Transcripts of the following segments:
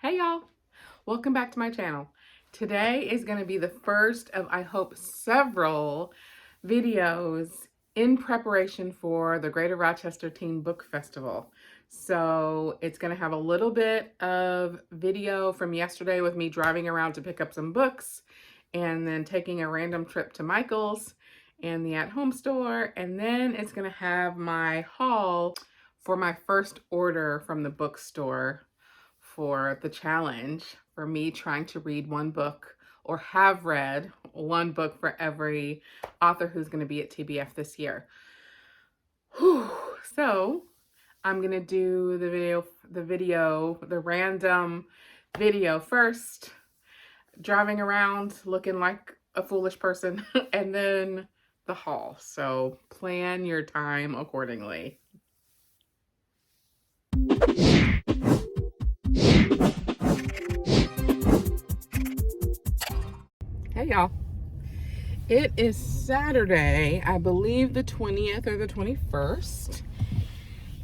Hey y'all, welcome back to my channel. Today is going to be the first of, I hope, several videos in preparation for the Greater Rochester Teen Book Festival. So it's going to have a little bit of video from yesterday with me driving around to pick up some books and then taking a random trip to Michael's and the at-home store. And then it's going to have my haul for my first order from the bookstore for the challenge, for me trying to read one book or have read one book for every author who's going to be at TBF this year. Whew. So I'm going to do the random video first, driving around looking like a foolish person, and then the haul. So plan your time accordingly. Hey y'all, it is Saturday, I believe the 20th or the 21st,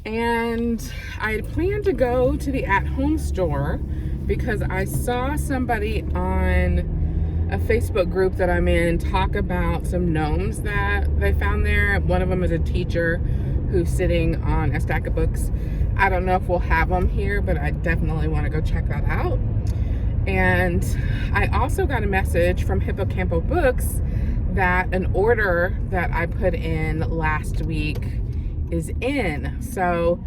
and I had planned to go to the at-home store because I saw somebody on a Facebook group that I'm in talk about some gnomes that they found there. One of them is a teacher who's sitting on a stack of books. I don't know if we'll have them here, but I definitely want to go check that out. And I also got a message from Hippocampo Books that an order that I put in last week is in. So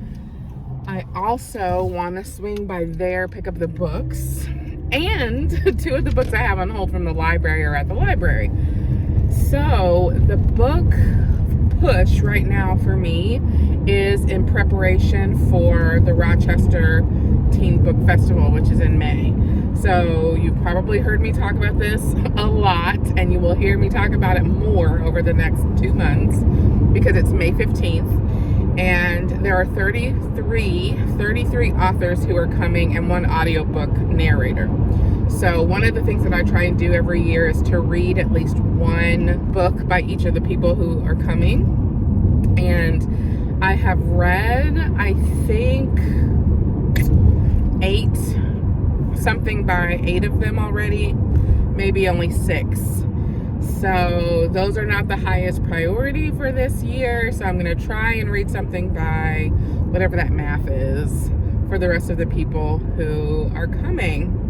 I also want to swing by there, pick up the books. And two of the books I have on hold from the library are at the library. So the book push right now for me is in preparation for the Rochester Teen Book Festival, which is in May. So you've probably heard me talk about this a lot, and you will hear me talk about it more over the next 2 months because it's May 15th, and there are 33 authors who are coming and one audiobook narrator. So one of the things that I try and do every year is to read at least one book by each of the people who are coming. And I have read, I think, something by 8 of them already, maybe only 6. So those are not the highest priority for this year. So I'm going to try and read something by whatever that math is for the rest of the people who are coming.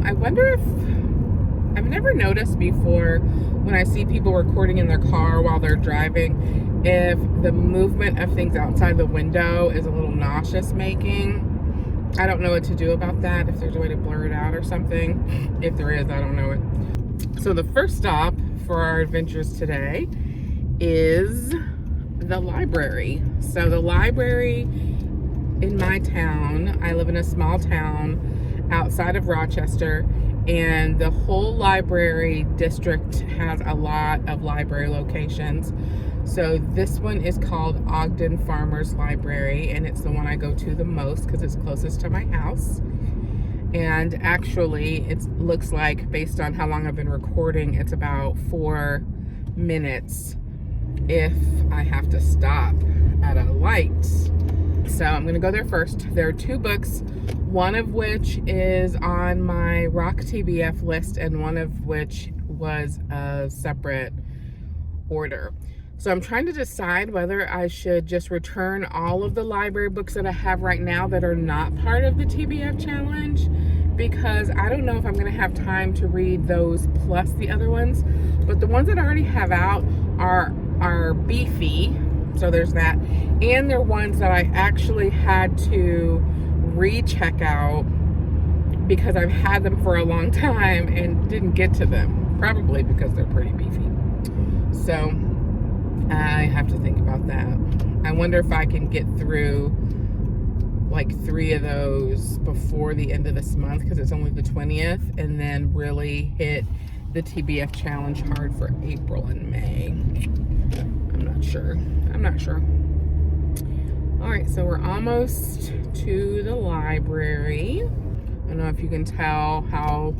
I wonder if, I've never noticed before when I see people recording in their car while they're driving, if the movement of things outside the window is a little nauseous making. I don't know what to do about that, if there's a way to blur it out or something. If there is, I don't know it. So the first stop for our adventures today is the library. So the library in my town, I live in a small town outside of Rochester, and the whole library district has a lot of library locations. So this one is called Ogden Farmers Library, and it's the one I go to the most because it's closest to my house. And actually, it looks like, based on how long I've been recording, it's about 4 minutes if I have to stop at a light. So I'm gonna go there first. There are 2 books, one of which is on my RocTBF list and one of which was a separate order. So I'm trying to decide whether I should just return all of the library books that I have right now that are not part of the TBF challenge, because I don't know if I'm going to have time to read those plus the other ones. But the ones that I already have out are beefy, so there's that, and they're ones that I actually had to recheck out because I've had them for a long time and didn't get to them, probably because they're pretty beefy. So I have to think about that. I wonder if I can get through like 3 of those before the end of this month, because it's only the 20th, and then really hit the TBF challenge hard for April and May. I'm not sure. All right, so we're almost to the library. I don't know if you can tell how,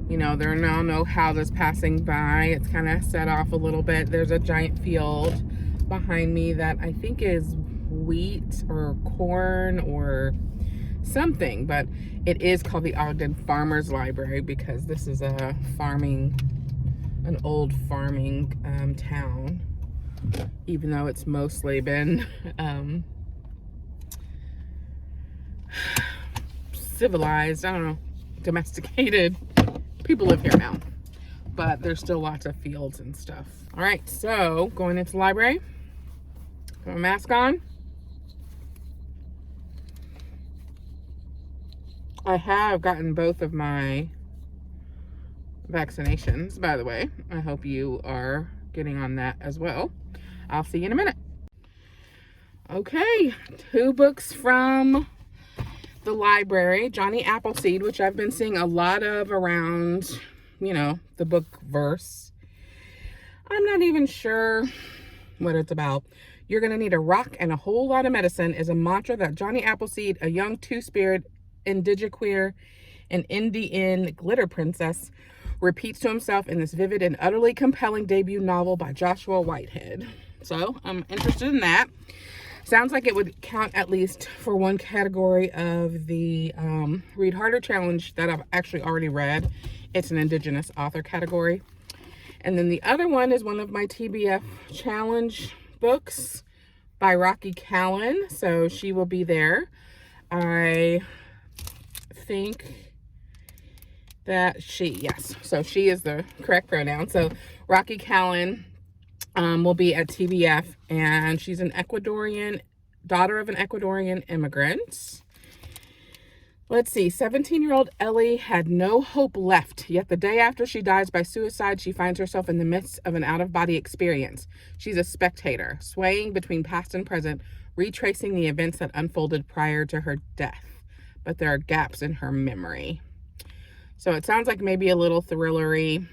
there are now no houses passing by. It's kind of set off a little bit. There's a giant field behind me that I think is wheat or corn or something, but it is called the Ogden Farmers Library because this is an old farming town, even though it's mostly been civilized, I don't know, domesticated. People live here now, but there's still lots of fields and stuff. All right, so going into the library, got my mask on. I have gotten both of my vaccinations, by the way. I hope you are getting on that as well. I'll see you in a minute. Okay, 2 books from the library. Johnny Appleseed, which I've been seeing a lot of around, you know, the book verse. I'm not even sure what it's about. You're gonna need a rock and a whole lot of medicine is a mantra that Johnny Appleseed, a young two-spirit indigiqueer and Indian glitter princess, repeats to himself in this vivid and utterly compelling debut novel by Joshua Whitehead. So I'm interested in that. Sounds like it would count at least for one category of the Read Harder Challenge that I've actually already read. It's an Indigenous author category. And then the other one is one of my TBF challenge books by Rocky Callan. So she will be there. I think that yes, so she is the correct pronoun. So Rocky Callan will be at TBF, and she's an Ecuadorian, daughter of an Ecuadorian immigrant. Let's see, 17-year-old Ellie had no hope left, yet the day after she dies by suicide, she finds herself in the midst of an out-of-body experience. She's a spectator, swaying between past and present, retracing the events that unfolded prior to her death. But there are gaps in her memory. So it sounds like maybe a little thrillery.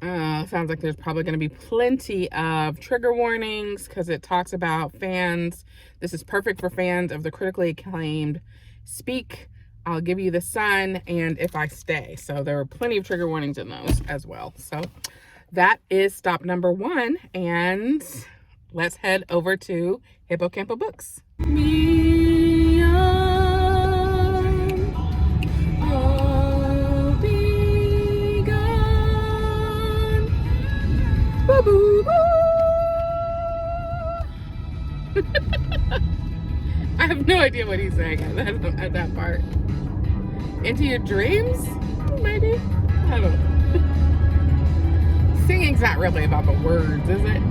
Sounds like there's probably going to be plenty of trigger warnings because it talks about fans. This is perfect for fans of the critically acclaimed Speak, I'll Give You the Sun, and If I Stay. So there are plenty of trigger warnings in those as well. So that is stop number 1. And let's head over to Hippocampo Books. I have no idea what he's saying at that part. Into your dreams? Maybe? I don't know. Singing's not really about the words, is it?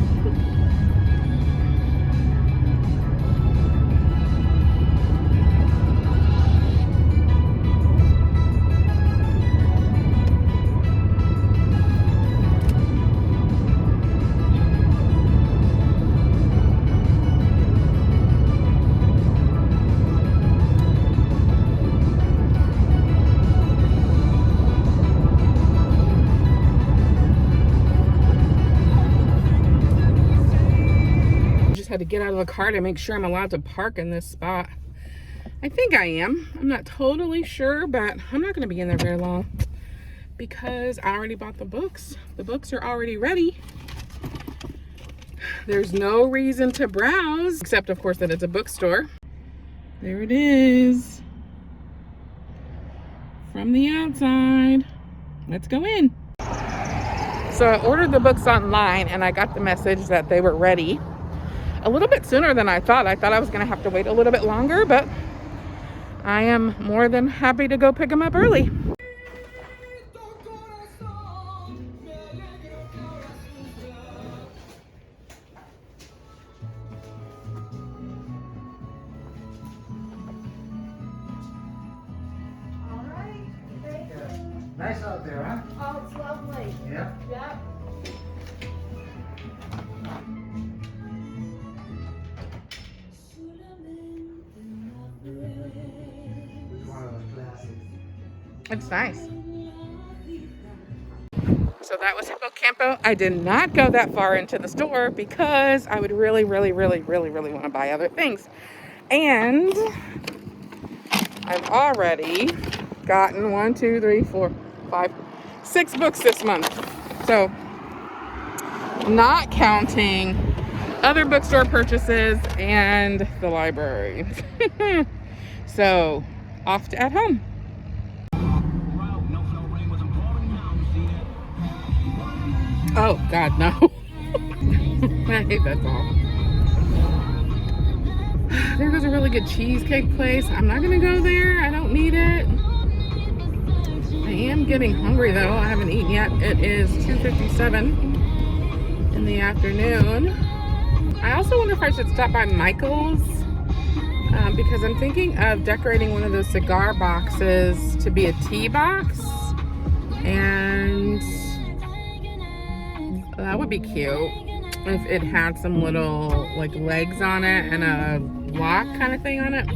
Had to get out of the car to make sure I'm allowed to park in this spot. I think I am. I'm not totally sure, but I'm not going to be in there very long because I already bought the books. The books are already ready. There's no reason to browse, except of course that it's a bookstore. There it is. From the outside. Let's go in. So I ordered the books online and I got the message that they were ready a little bit sooner than I thought. I thought I was going to have to wait a little bit longer, but I am more than happy to go pick them up early. All right. Thank you. Nice out there, huh? Oh, it's lovely. Yeah. Yep. It's nice. So that was Hippocampo. I did not go that far into the store because I would really want to buy other things. And I've already gotten 1, 2, 3, 4, 5, 6 books this month. So not counting other bookstore purchases and the library. So, off to at home. Oh, God, no. I hate that song. There was a really good cheesecake place. I'm not going to go there. I don't need it. I am getting hungry, though. I haven't eaten yet. It is 2:57 in the afternoon. I also wonder if I should stop by Michael's because I'm thinking of decorating one of those cigar boxes to be a tea box. And that would be cute if it had some little like legs on it and a lock kind of thing on it.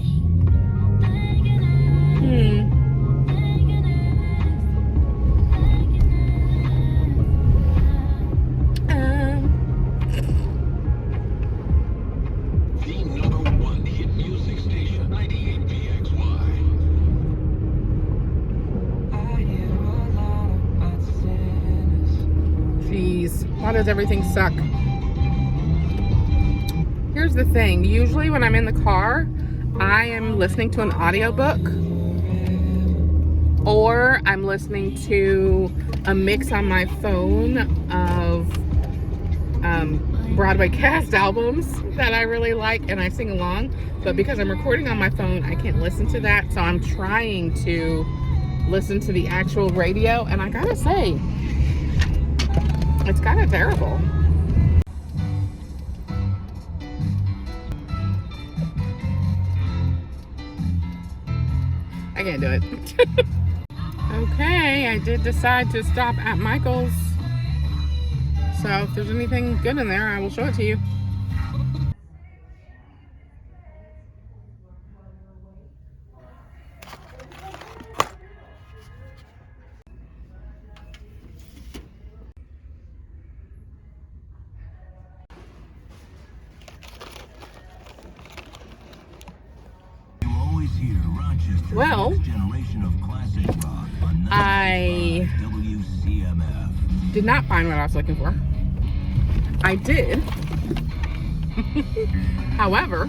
The #1 hit music station, 98PXY. Jeez, why does everything suck? Here's the thing. Usually when I'm in the car, I am listening to an audiobook or I'm listening to a mix on my phone of Broadway cast albums that I really like and I sing along. But because I'm recording on my phone, I can't listen to that. So I'm trying to listen to the actual radio, and I gotta say, it's kind of terrible. I can't do it. Okay, I did decide to stop at Michael's. So if there's anything good in there, I will show it to you. You always hear Rochester's Well, next generation of classic rock on I 95 WCMF. did not find what I was looking for. I did. However,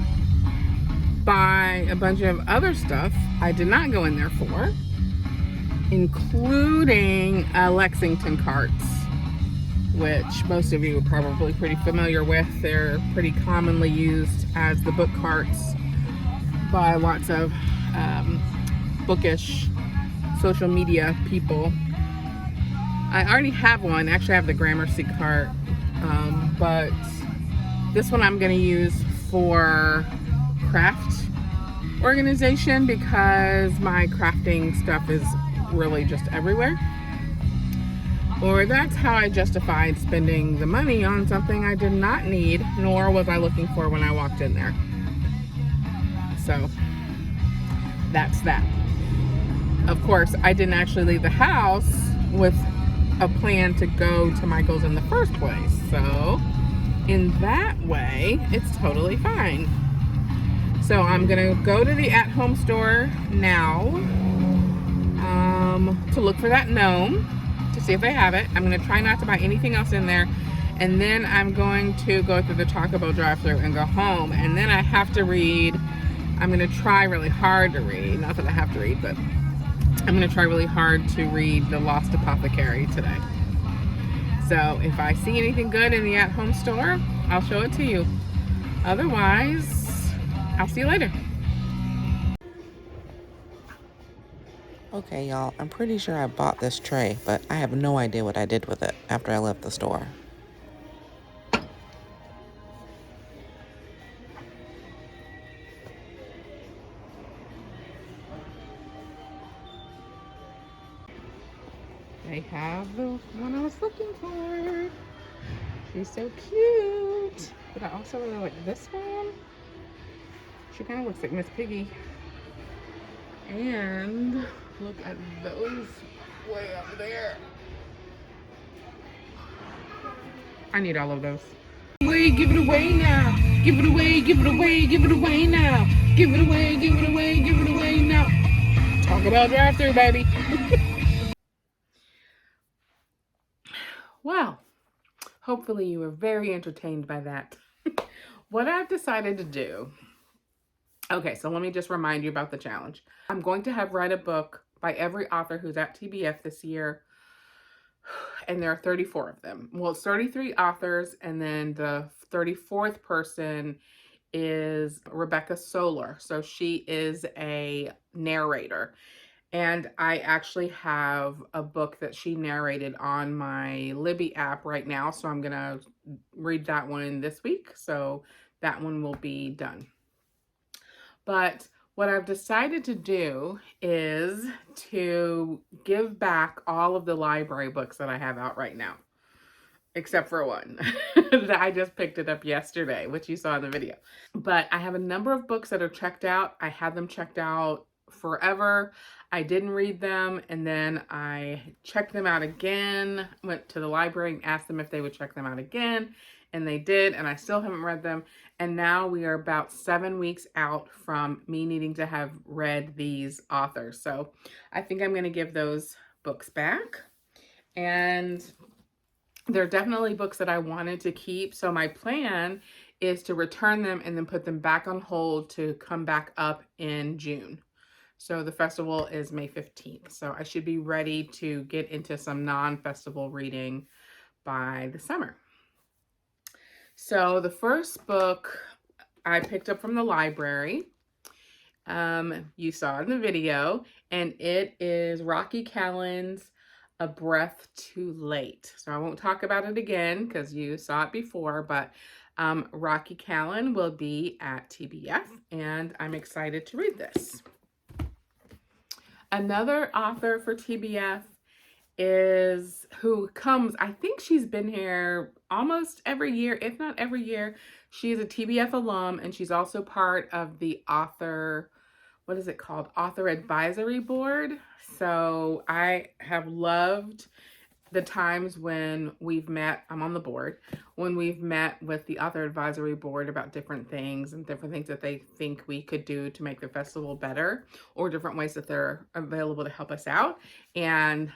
buy a bunch of other stuff I did not go in there for, including Lexington carts, which most of you are probably pretty familiar with. They're pretty commonly used as the book carts by lots of bookish social media people. I already have one. Actually, I have the Gramercy cart, but this one I'm going to use for craft organization because my crafting stuff is really just everywhere. Or that's how I justified spending the money on something I did not need, nor was I looking for when I walked in there. So that's that. Of course, I didn't actually leave the house with a plan to go to Michael's in the first place. So in that way, it's totally fine. So I'm gonna go to the at-home store now to look for that gnome, to see if they have it. I'm gonna try not to buy anything else in there. And then I'm going to go through the Taco Bell drive-thru and go home. And then I have to read. I'm gonna try really hard to read. Not that I have to read, but I'm gonna try really hard to read The Lost Apothecary today. So if I see anything good in the at-home store, I'll show it to you. Otherwise, I'll see you later. Okay, y'all, I'm pretty sure I bought this tray, but I have no idea what I did with it after I left the store. They have the one I was looking for. She's so cute. But I also really like this one. She kind of looks like Miss Piggy. And look at those way up there. I need all of those. Wait, give it away now. Give it away, give it away, give it away now. Give it away, give it away, give it away now. Talk about drive-thru, baby. Well, hopefully you were very entertained by that. What I've decided to do Okay, so let me just remind you about the challenge. I'm going to have read a book by every author who's at TBF this year, and there are 34 of them. Well, it's 33 authors, and then the 34th person is Rebecca Solar. So she is a narrator. And I actually have a book that she narrated on my Libby app right now. So I'm going to read that one this week. So that one will be done. But what I've decided to do is to give back all of the library books that I have out right now, except for one that I just picked it up yesterday, which you saw in the video. But I have a number of books that are checked out. I had them checked out forever. I didn't read them, and then I checked them out again, went to the library and asked them if they would check them out again, and they did, and I still haven't read them. And now we are about 7 weeks out from me needing to have read these authors. So I think I'm going to give those books back. And they're definitely books that I wanted to keep. So my plan is to return them and then put them back on hold to come back up in June. So the festival is May 15th. So I should be ready to get into some non-festival reading by the summer. So the first book I picked up from the library, you saw in the video, and it is Rocky Callan's A Breath Too Late. So I won't talk about it again because you saw it before, but Rocky Callan will be at TBF, and I'm excited to read this. Another author for TBF is who comes, I think she's been here almost every year, if not every year. She's a TBF alum, and she's also part of the author, what is it called? Author Advisory Board. So I have loved the times when we've met, I'm on the board, when we've met with the Author Advisory Board about different things and different things that they think we could do to make the festival better, or different ways that they're available to help us out. And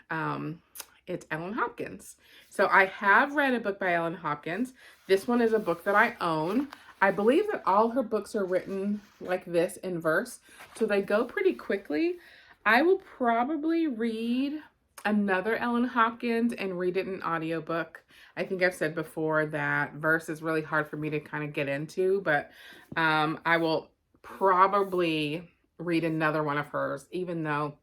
it's Ellen Hopkins. So I have read a book by Ellen Hopkins. This one is a book that I own. I believe that all her books are written like this in verse, so they go pretty quickly. I will probably read another Ellen Hopkins and read it in audiobook. I think I've said before that verse is really hard for me to kind of get into, but I will probably read another one of hers, even though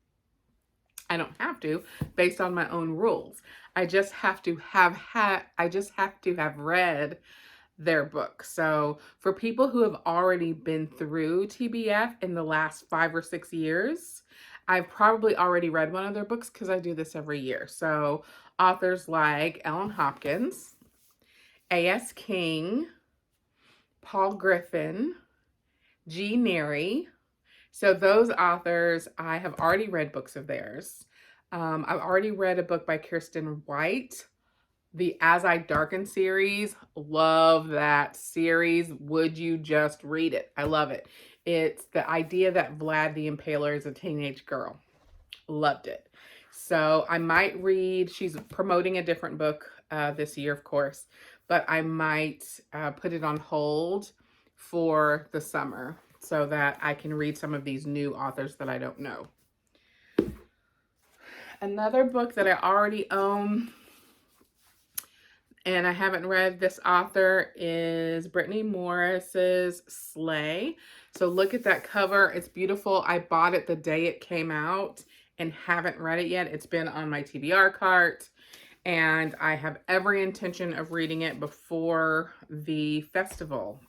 I don't have to, based on my own rules. I just have to have read their book. So for people who have already been through TBF in the last 5 or 6 years, I've probably already read one of their books because I do this every year. So authors like Ellen Hopkins, A.S. King, Paul Griffin, G. Neary. So those authors, I have already read books of theirs. I've already read a book by Kirsten White, the As I Darken series. Love that series. Would you just read it? I love it. It's the idea that Vlad the Impaler is a teenage girl. Loved it. So I might read, she's promoting a different book this year, of course, but I might put it on hold for the summer so that I can read some of these new authors that I don't know. Another book that I already own and I haven't read this author is Brittany Morris's Sleigh. So look at that cover. It's beautiful. I bought it the day it came out and haven't read it yet. It's been on my TBR cart, and I have every intention of reading it before the festival.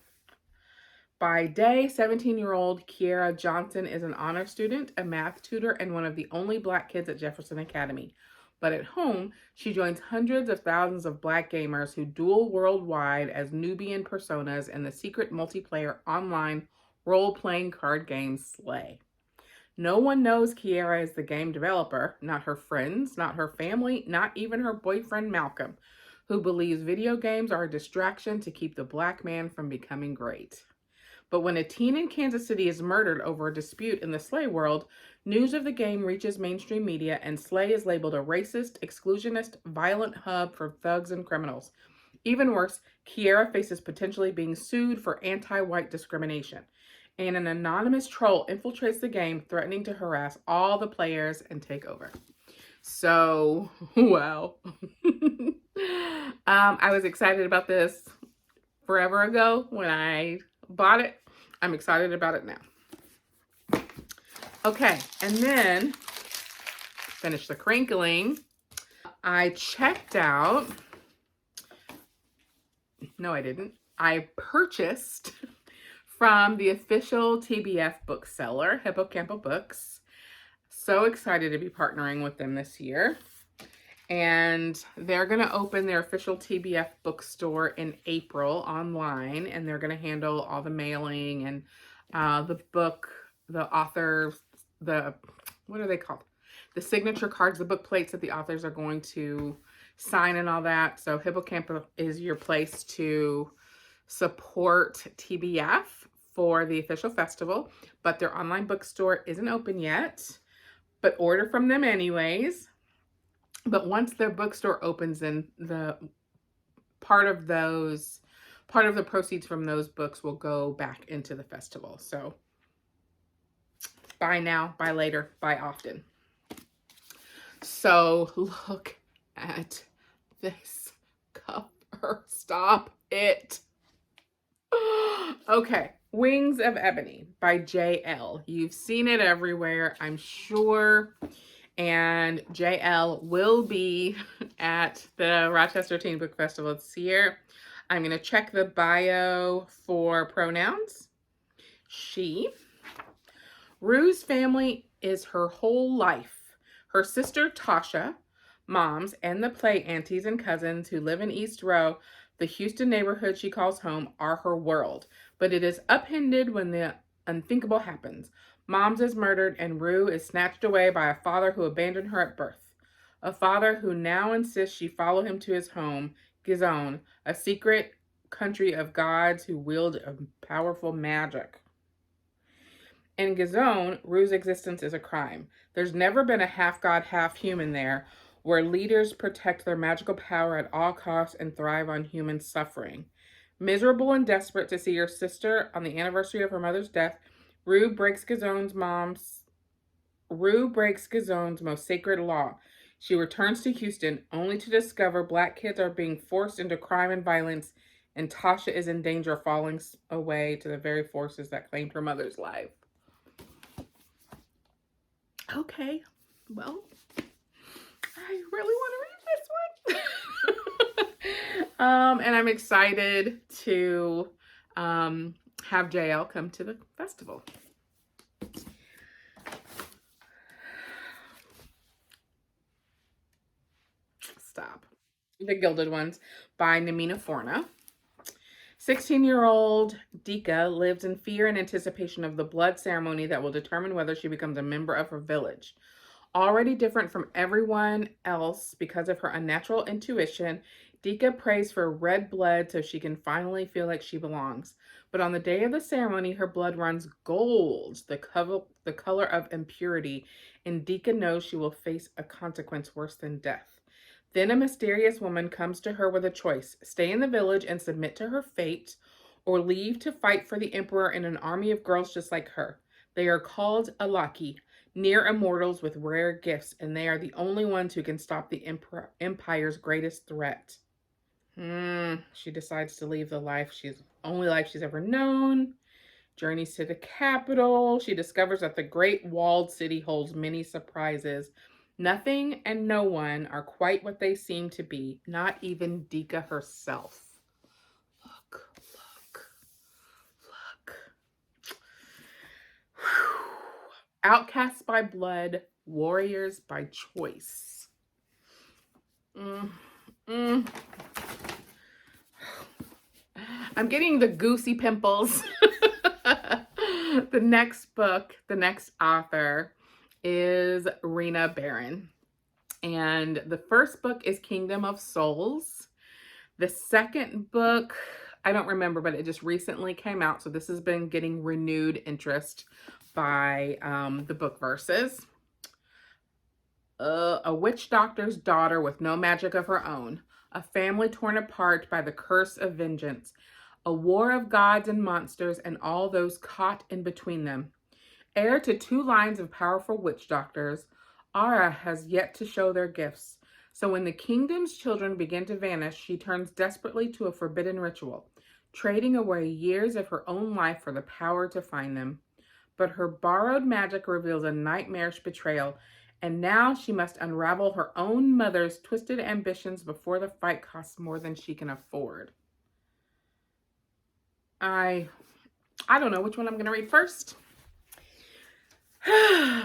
By day, 17-year-old Kiera Johnson is an honor student, a math tutor, and one of the only Black kids at Jefferson Academy. But at home, she joins hundreds of thousands of Black gamers who duel worldwide as Nubian personas in the secret multiplayer online role-playing card game Sleigh. No one knows Kiera is the game developer, not her friends, not her family, not even her boyfriend Malcolm, who believes video games are a distraction to keep the Black man from becoming great. But when a teen in Kansas City is murdered over a dispute in the Sleigh world, news of the game reaches mainstream media, and Sleigh is labeled a racist, exclusionist, violent hub for thugs and criminals. Even worse, Kiera faces potentially being sued for anti-white discrimination. and an anonymous troll infiltrates the game, threatening to harass all the players and take over. So, wow. I was excited about this forever ago when I bought it. I'm excited about it now. Okay, and then finish the crinkling. I checked out, no I didn't, I purchased from the official TBF bookseller, Hippocampo Books. So excited to be partnering with them this year. And they're going to open their official TBF bookstore in April online, and they're going to handle all the mailing and the book, the author, what are they called? The signature cards, the book plates that the authors are going to sign and all that. So Hippocampo is your place to support TBF for the official festival, but their online bookstore isn't open yet, but order from them anyways. But once their bookstore opens, then the part of the proceeds from those books will go back into the festival. So buy now, buy later, buy often. So look at this cover. Stop it. Okay, Wings of Ebony by JL. You've seen it everywhere, I'm sure. And JL will be at the Rochester Teen Book Festival this year. I'm going to check the bio for pronouns. She. Rue's family is her whole life. Her sister Tasha, moms, and the play aunties and cousins who live in East Row, the Houston neighborhood she calls home, are her world. But it is upended when the unthinkable happens. Moms is murdered and Rue is snatched away by a father who abandoned her at birth. A father who now insists she follow him to his home, Gizon, a secret country of gods who wield a powerful magic. In Gizon, Rue's existence is a crime. There's never been a half-god, half-human there, where leaders protect their magical power at all costs and thrive on human suffering. Miserable and desperate to see her sister on the anniversary of her mother's death, Rue breaks Gizon's most sacred law. She returns to Houston only to discover black kids are being forced into crime and violence, and Tasha is in danger of falling away to the very forces that claimed her mother's life. Okay, well, I really want to read this one. And I'm excited to have JL come to the festival. Stop. The Gilded Ones by Namina Forna. 16-year-old Dika lives in fear and anticipation of the blood ceremony that will determine whether she becomes a member of her village. Already different from everyone else because of her unnatural intuition, Dika prays for red blood so she can finally feel like she belongs. But on the day of the ceremony, her blood runs gold, the color of impurity, and Dika knows she will face a consequence worse than death. Then a mysterious woman comes to her with a choice: stay in the village and submit to her fate, or leave to fight for the emperor in an army of girls just like her. They are called Alaki, near immortals with rare gifts, and they are the only ones who can stop the empire's greatest threat. She decides to leave the only life she's ever known. Journeys to the capital. She discovers that the great walled city holds many surprises. Nothing and no one are quite what they seem to be, not even Dika herself. Look. Outcasts by blood, warriors by choice. I'm getting the goosey pimples. The next book, the next author is Rena Barron. And the first book is Kingdom of Souls. The second book, I don't remember, but it just recently came out. So this has been getting renewed interest by the book verses. A witch doctor's daughter with no magic of her own. A family torn apart by the curse of vengeance. a war of gods and monsters and all those caught in between them. Heir to 2 lines of powerful witch doctors, Ara has yet to show their gifts. So when the kingdom's children begin to vanish, she turns desperately to a forbidden ritual, trading away years of her own life for the power to find them. But her borrowed magic reveals a nightmarish betrayal, and now she must unravel her own mother's twisted ambitions before the fight costs more than she can afford. I don't know which one I'm going to read first.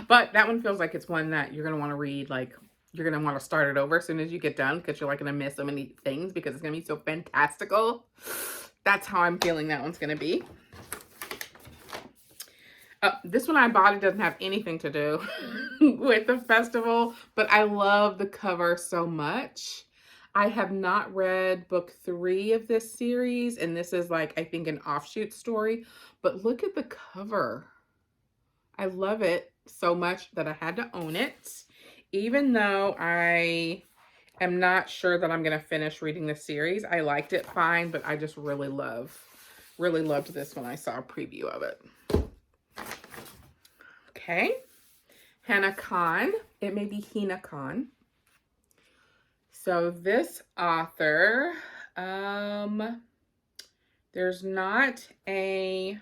But that one feels like it's one that you're going to want to read, like you're going to want to start it over as soon as you get done, because you're like going to miss so many things because it's going to be so fantastical. That's how I'm feeling that one's going to be. This one I bought, it doesn't have anything to do with the festival, but I love the cover so much. I have not read book 3 of this series, and this is like, I think, an offshoot story, but look at the cover. I love it so much that I had to own it, even though I am not sure that I'm going to finish reading the series. I liked it fine, but I just really loved this when I saw a preview of it. Okay, Hannah Khan. It may be Hina Khan. So this author, there's not a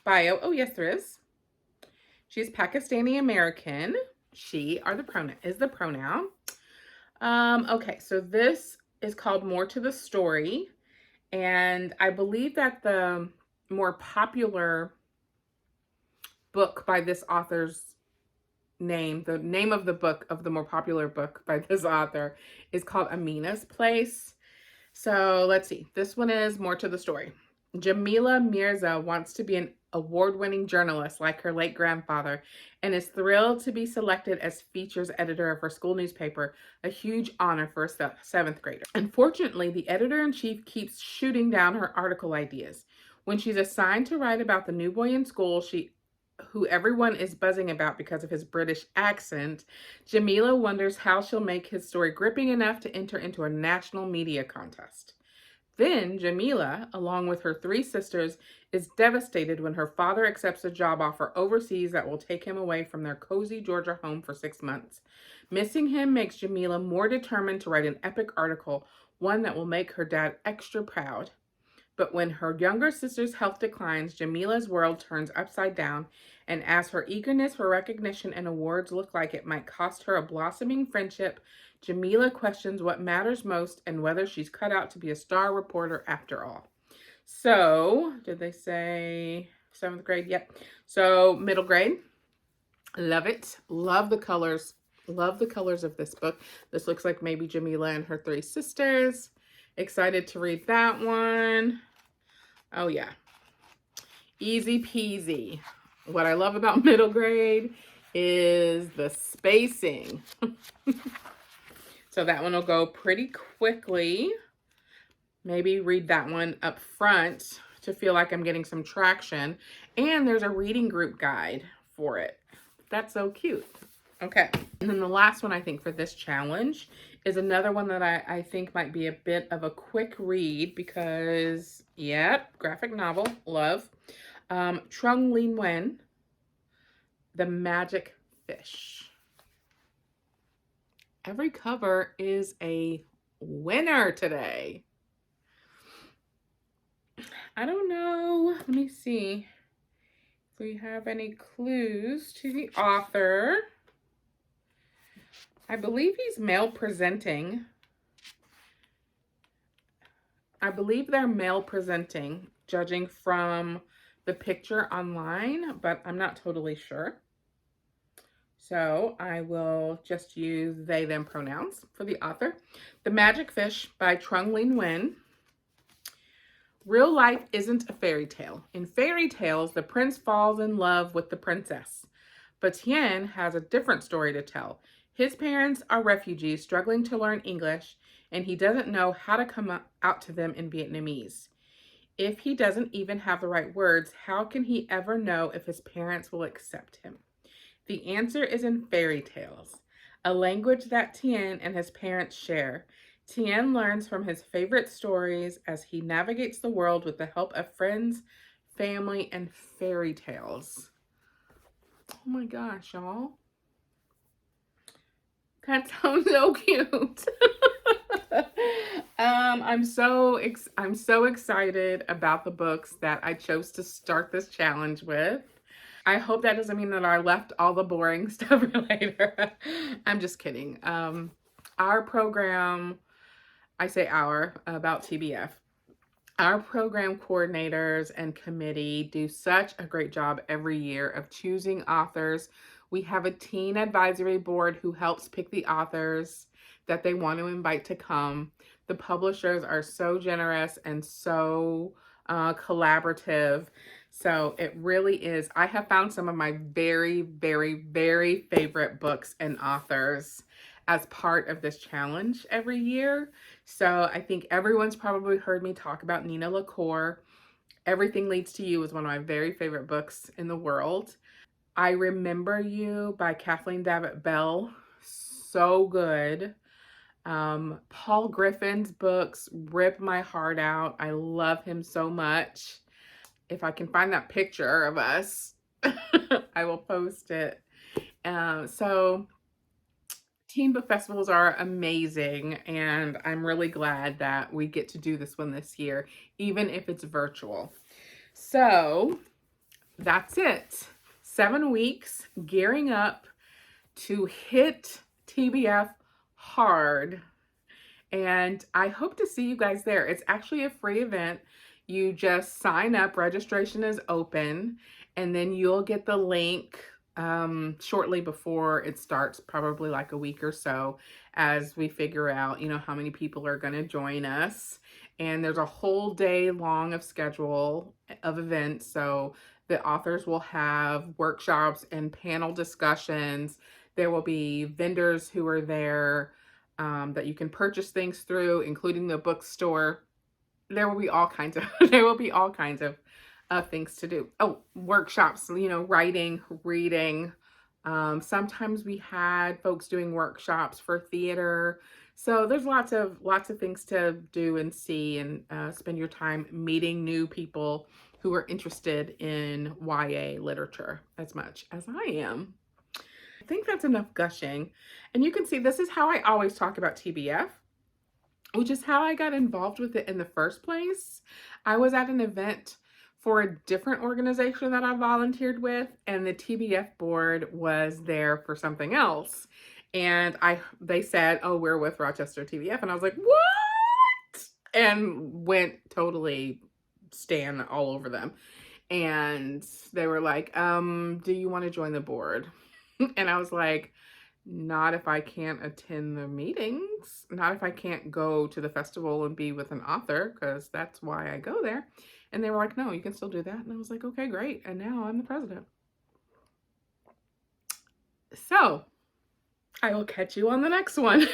bio. Oh, yes, there is. She's Pakistani American. She is the pronoun. Okay, so this is called More to the Story. And I believe that the more popular book by this author's name, the name of the book of the more popular book by this author is called Amina's Place. So let's see. This one is More to the Story. Jamila Mirza wants to be an award-winning journalist like her late grandfather and is thrilled to be selected as features editor of her school newspaper, a huge honor for a 7th grader. Unfortunately, the editor-in-chief keeps shooting down her article ideas. When she's assigned to write about the new boy in school who everyone is buzzing about because of his British accent, Jamila wonders how she'll make his story gripping enough to enter into a national media contest. Then Jamila, along with her 3 sisters, is devastated when her father accepts a job offer overseas that will take him away from their cozy Georgia home for 6 months. Missing him makes Jamila more determined to write an epic article, one that will make her dad extra proud. But when her younger sister's health declines, Jamila's world turns upside down, and as her eagerness for recognition and awards look like it might cost her a blossoming friendship, Jamila questions what matters most and whether she's cut out to be a star reporter after all. So, did they say 7th grade? Yep. So, middle grade. Love it. Love the colors. Love the colors of this book. This looks like maybe Jamila and her 3 sisters. Excited to read that one. Oh, yeah. Easy peasy. What I love about middle grade is the spacing. So that one will go pretty quickly. Maybe read that one up front to feel like I'm getting some traction. And there's a reading group guide for it. That's so cute. Okay. And then the last one I think for this challenge is another one that I think might be a bit of a quick read because, yep, graphic novel, love. Trung Lin Wen, The Magic Fish. Every cover is a winner today. I don't know. Let me see if we have any clues to the author. I believe he's male presenting. I believe they're male presenting, judging from the picture online, but I'm not totally sure. So I will just use they, them pronouns for the author. The Magic Fish by Trung Lin Wen. Real life isn't a fairy tale. In fairy tales, the prince falls in love with the princess. But Tien has a different story to tell. His parents are refugees struggling to learn English, and he doesn't know how to come out to them in Vietnamese. If he doesn't even have the right words, how can he ever know if his parents will accept him? The answer is in fairy tales, a language that Tien and his parents share. Tien learns from his favorite stories as he navigates the world with the help of friends, family, and fairy tales. Oh my gosh, y'all. That sounds so cute. I'm so excited about the books that I chose to start this challenge with. I hope that doesn't mean that I left all the boring stuff for later. I'm just kidding. Our program, I say our, about TBF. Our program coordinators and committee do such a great job every year of choosing authors. We have a teen advisory board who helps pick the authors that they want to invite to come. The publishers are so generous and so collaborative. So it really is. I have found some of my very, very, very favorite books and authors as part of this challenge every year. So I think everyone's probably heard me talk about Nina LaCour. Everything Leads to You is one of my very favorite books in the world. I Remember You by Kathleen Davitt Bell. So good. Paul Griffin's books rip my heart out. I love him so much. If I can find that picture of us, I will post it. So teen book festivals are amazing, and I'm really glad that we get to do this one this year, even if it's virtual. So that's it. 7 weeks gearing up to hit TBF hard. And I hope to see you guys there. It's actually a free event. You just sign up, registration is open, and then you'll get the link shortly before it starts, probably like a week or so, as we figure out, how many people are going to join us. And there's a whole day long of schedule of events. So the authors will have workshops and panel discussions. There will be vendors who are there that you can purchase things through, including the bookstore. There will be all kinds of things to do. Oh, workshops, writing, reading. Sometimes we had folks doing workshops for theater. So there's lots of things to do and see, and spend your time meeting new people who are interested in YA literature as much as I am. I think that's enough gushing. And you can see this is how I always talk about TBF, which is how I got involved with it in the first place. I was at an event for a different organization that I volunteered with, and the TBF board was there for something else. And they said, "Oh, we're with Rochester TBF." And I was like, "What?" And went totally stan all over them. And they were like, "Do you want to join the board?" And I was like, "Not if I can't attend the meetings, not if I can't go to the festival and be with an author, because that's why I go there." And they were like, "No, you can still do that." And I was like, "Okay, great." And now I'm the president. So I will catch you on the next one.